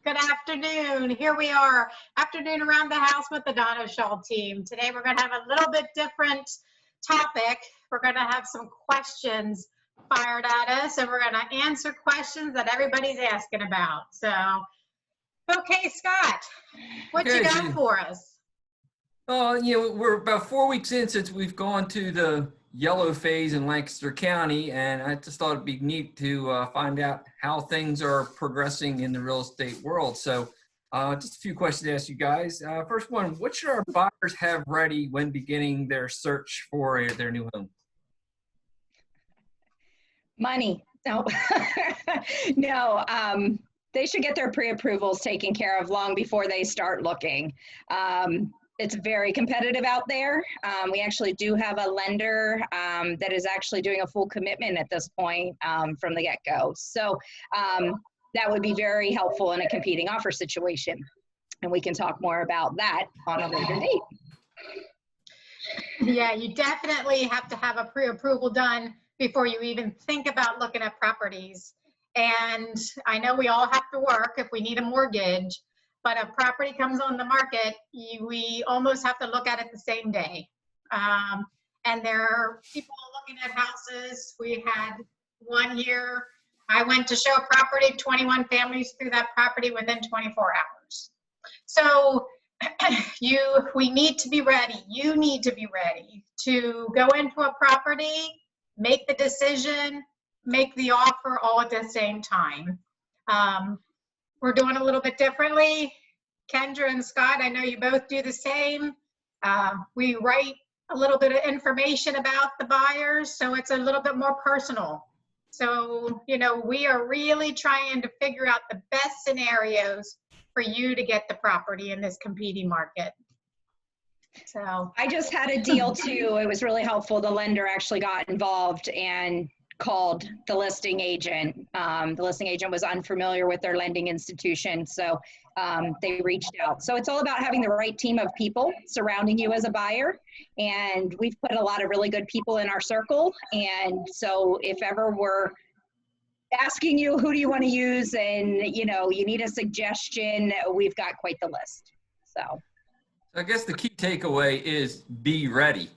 Good afternoon. Here we are, afternoon around the house with the Donna Shaw team. Today we're going to have a little bit different topic. We're going to have some questions fired at us, and we're going to answer questions that everybody's asking about. So, okay, Scott, what you got for us? We're about 4 weeks in since we've gone to the yellow phase in Lancaster County, and I just thought it'd be neat to find out how things are progressing in the real estate world. So just a few questions to ask you guys. First one, what should our buyers have ready when beginning their search for their new home? Money. No, no. They should get their pre-approvals taken care of long before they start looking. It's very competitive out there. We actually do have a lender that is actually doing a full commitment at this point from the get-go. So that would be very helpful in a competing offer situation. And we can talk more about that on a later date. Yeah, you definitely have to have a pre-approval done before you even think about looking at properties. And I know we all have to work if we need a mortgage, but a property comes on the market, we almost have to look at it the same day. And there are people looking at houses. We had one year, I went to show a property, 21 families through that property within 24 hours. So we need to be ready. You need to be ready to go into a property, make the decision, make the offer all at the same time. We're doing a little bit differently. Kendra and Scott, I know you both do the same. We write a little bit of information about the buyers, so it's a little bit more personal. So, we are really trying to figure out the best scenarios for you to get the property in this competing market. So I just had a deal too. It was really helpful. The lender actually got involved and called the listing agent. The listing agent was unfamiliar with their lending institution, so they reached out. So it's all about having the right team of people surrounding you as a buyer, and we've put a lot of really good people in our circle. And so if ever we're asking you who do you want to use and you need a suggestion, we've got quite the list. So I guess the key takeaway is be ready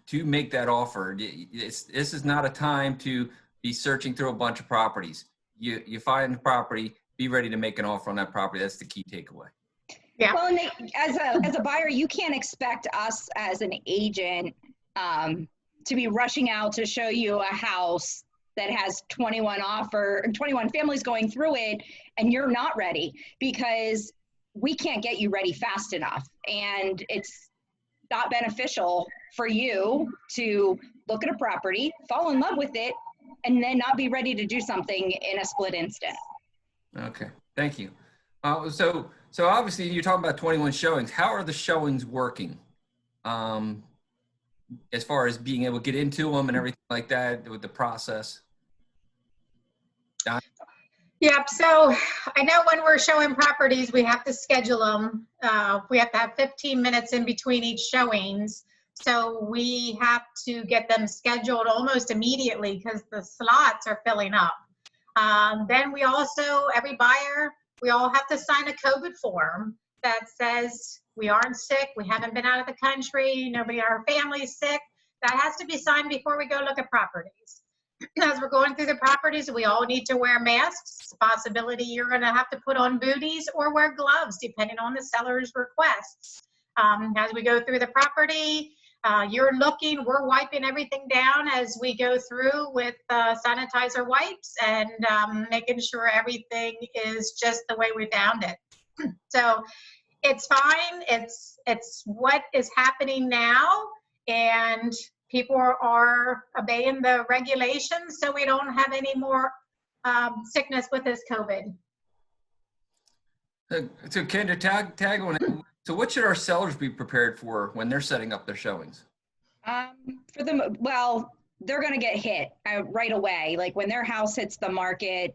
to make that offer. This is not a time to be searching through a bunch of properties. You find a property, be ready to make an offer on that property. That's the key takeaway. Yeah. Well, and as a buyer, you can't expect us as an agent to be rushing out to show you a house that has 21 families going through it, and you're not ready, because we can't get you ready fast enough. And it's not beneficial for you to look at a property, fall in love with it, and then not be ready to do something in a split instant. Okay, thank you. So obviously you're talking about 21 showings. How are the showings working? As far as being able to get into them and everything like that with the process? Don? Yep. So I know when we're showing properties, we have to schedule them. We have to have 15 minutes in between each showings. So we have to get them scheduled almost immediately because the slots are filling up. Then we also, every buyer, we all have to sign a COVID form that says we aren't sick, we haven't been out of the country, nobody in our family's sick. That has to be signed before we go look at properties. As we're going through the properties, we all need to wear masks. It's a possibility you're going to have to put on booties or wear gloves, depending on the seller's requests. As we go through the property, you're looking, we're wiping everything down as we go through with sanitizer wipes and making sure everything is just the way we found it. So it's fine. It's what is happening now, and people are obeying the regulations, so we don't have any more sickness with this COVID. So Kendra, tag on it. So what should our sellers be prepared for when they're setting up their showings? Well, they're going to get hit right away. Like when their house hits the market,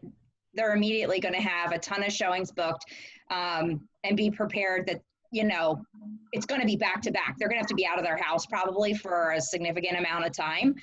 they're immediately going to have a ton of showings booked, and be prepared that you know, it's going to be back to back. They're going to have to be out of their house probably for a significant amount of time.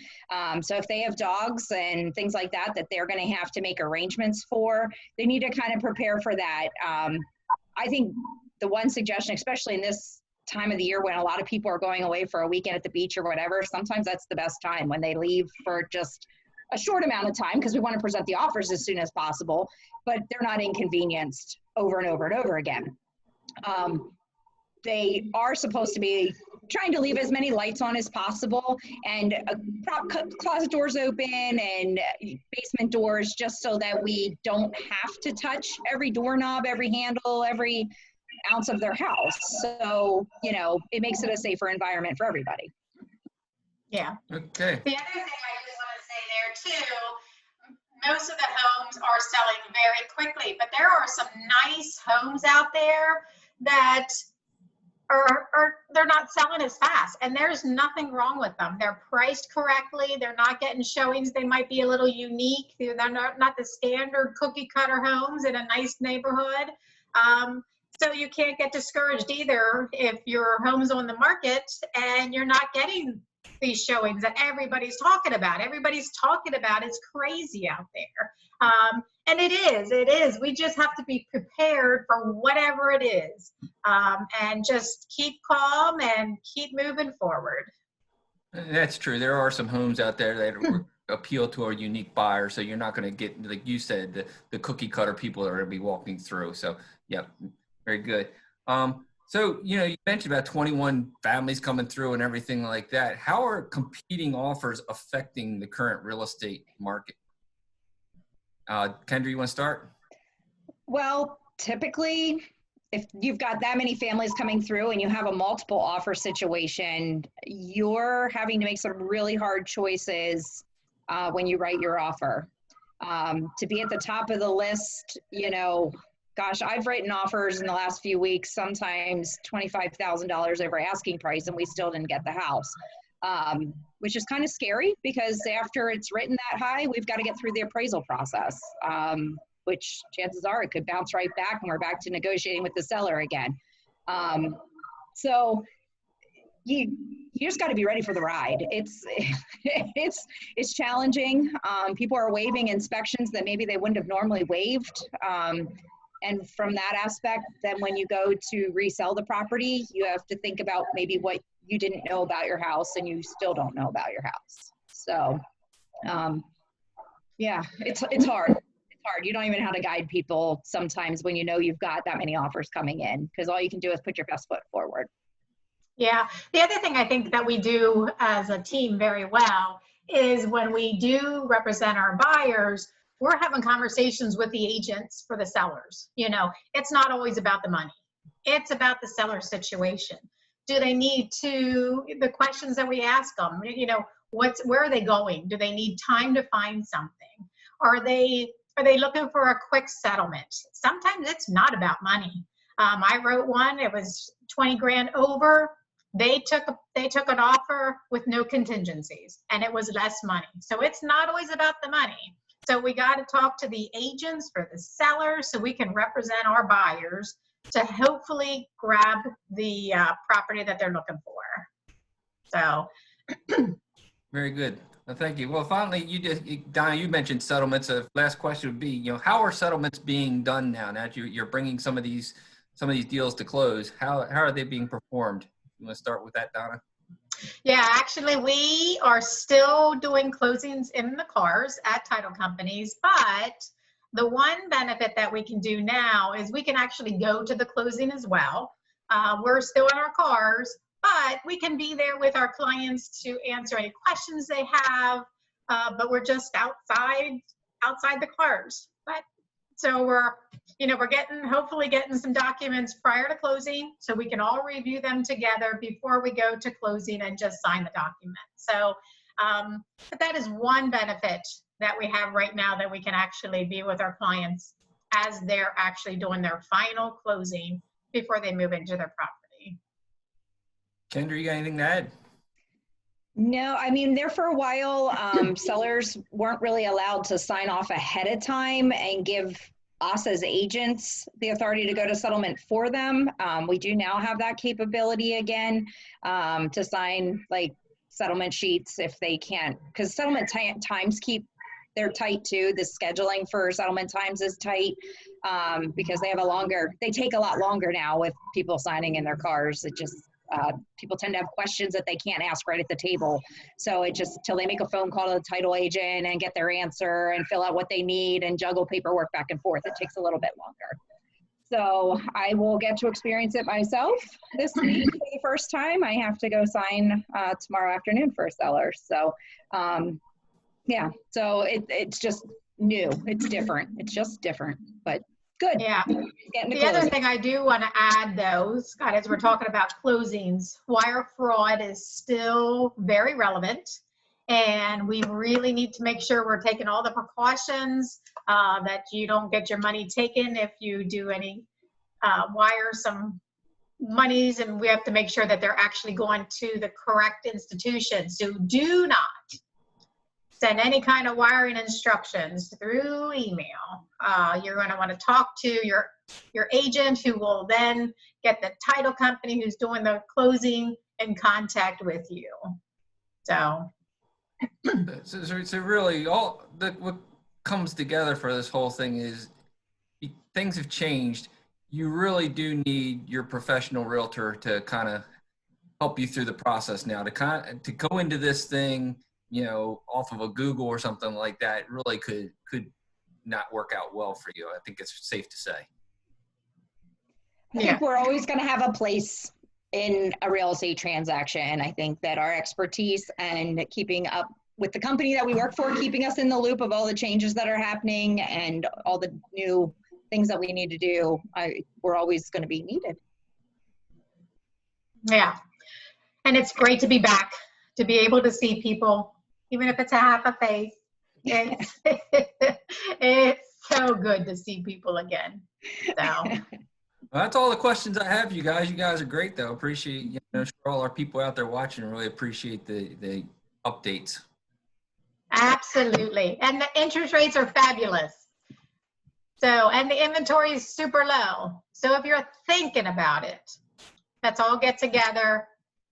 So if they have dogs and things like that, that they're going to have to make arrangements for, they need to kind of prepare for that. I think the one suggestion, especially in this time of the year when a lot of people are going away for a weekend at the beach or whatever, sometimes that's the best time when they leave for just a short amount of time, because we want to present the offers as soon as possible, but they're not inconvenienced over and over and over again. They are supposed to be trying to leave as many lights on as possible, and closet doors open and basement doors, just so that we don't have to touch every doorknob, every handle, every ounce of their house. So, you know, it makes it a safer environment for everybody. Yeah. Okay. The other thing I just want to say there too, most of the homes are selling very quickly, but there are some nice homes out there that are they're not selling as fast, and there's nothing wrong with them. They're priced correctly. They're not getting showings. They might be a little unique. They're not the standard cookie cutter homes in a nice neighborhood. So you can't get discouraged either if your home's on the market and you're not getting these showings that everybody's talking about. Everybody's talking about it's crazy out there. And it is. We just have to be prepared for whatever it is, and just keep calm and keep moving forward. That's true. There are some homes out there that appeal to a unique buyer. So you're not going to get, like you said, the cookie cutter people that are going to be walking through. So, yeah, very good. So, you know, you mentioned about 21 families coming through and everything like that. How are competing offers affecting the current real estate market? Kendra, you want to start? Well, typically, if you've got that many families coming through and you have a multiple offer situation, you're having to make some really hard choices when you write your offer. To be at the top of the list, you know, gosh, I've written offers in the last few weeks, sometimes $25,000 over asking price, and we still didn't get the house, which is kind of scary because after it's written that high, we've got to get through the appraisal process, which chances are it could bounce right back and we're back to negotiating with the seller again. So you just got to be ready for the ride. It's challenging. People are waiving inspections that maybe they wouldn't have normally waived. And from that aspect, then when you go to resell the property, you have to think about maybe what you didn't know about your house and you still don't know about your house. So, yeah, it's hard. It's hard. You don't even know how to guide people sometimes when you know you've got that many offers coming in, because all you can do is put your best foot forward. Yeah. The other thing I think that we do as a team very well is when we do represent our buyers, we're having conversations with the agents for the sellers. You know, it's not always about the money. It's about the seller situation. Do they need to, the questions that we ask them, you know, where are they going? Do they need time to find something? Are they looking for a quick settlement? Sometimes it's not about money. I wrote one, it was 20 grand over. They took an offer with no contingencies and it was less money. So it's not always about the money. So we got to talk to the agents for the sellers so we can represent our buyers to hopefully grab the property that they're looking for. So. Very good. Well, thank you. Well, finally, Donna, you mentioned settlements. The last question would be, you know, how are settlements being done now? Now that you're bringing some of these deals to close, how are they being performed? You want to start with that, Donna? Yeah, actually, we are still doing closings in the cars at title companies, but the one benefit that we can do now is we can actually go to the closing as well. We're still in our cars, but we can be there with our clients to answer any questions they have, but we're just outside the cars. But so we're hopefully getting some documents prior to closing so we can all review them together before we go to closing and just sign the document. So, but that is one benefit that we have right now, that we can actually be with our clients as they're actually doing their final closing before they move into their property. Kendra, you got anything to add? No, I mean, there for a while, sellers weren't really allowed to sign off ahead of time and give us as agents the authority to go to settlement for them. We do now have that capability again, to sign like settlement sheets if they can't, because settlement times they're tight too. The scheduling for settlement times is tight, because they take a lot longer now with people signing in their cars. It just, people tend to have questions that they can't ask right at the table. So it just, till they make a phone call to the title agent and get their answer and fill out what they need and juggle paperwork back and forth, it takes a little bit longer. So I will get to experience it myself this week for the first time. I have to go sign tomorrow afternoon for a seller. So yeah, so it's just new. It's different. It's just different, but good. Yeah. Getting to The other closing. thing I do want to add though, Scott, as we're talking about closings, wire fraud is still very relevant. And we really need to make sure we're taking all the precautions, that you don't get your money taken if you do any wire some monies, and we have to make sure that they're actually going to the correct institution. So do not send any kind of wiring instructions through email. You're going to want to talk to your agent, who will then get the title company who's doing the closing in contact with you. So really what comes together for this whole thing is things have changed. You really do need your professional realtor to kind of help you through the process now. To go into this thing, off of a Google or something like that, really could not work out well for you. I think it's safe to say. I think we're always going to have a place in a real estate transaction. I think that our expertise and keeping up with the company that we work for, keeping us in the loop of all the changes that are happening and all the new things that we need to do, we're always going to be needed. Yeah. And it's great to be back, to be able to see people, even if it's a half a face. It's so good to see people again. So. Well, that's all the questions I have, you guys. You guys are great, though. Appreciate, sure all our people out there watching really appreciate the updates. Absolutely. And the interest rates are fabulous. So, and the inventory is super low. So if you're thinking about it, let's all get together,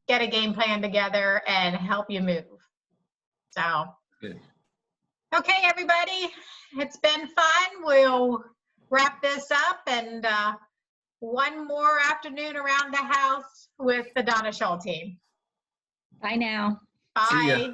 get a game plan together, and help you move. So, good. Okay, everybody, it's been fun. We'll wrap this up, and one more afternoon around the house with the Donna Shull team. Bye now. Bye. See ya.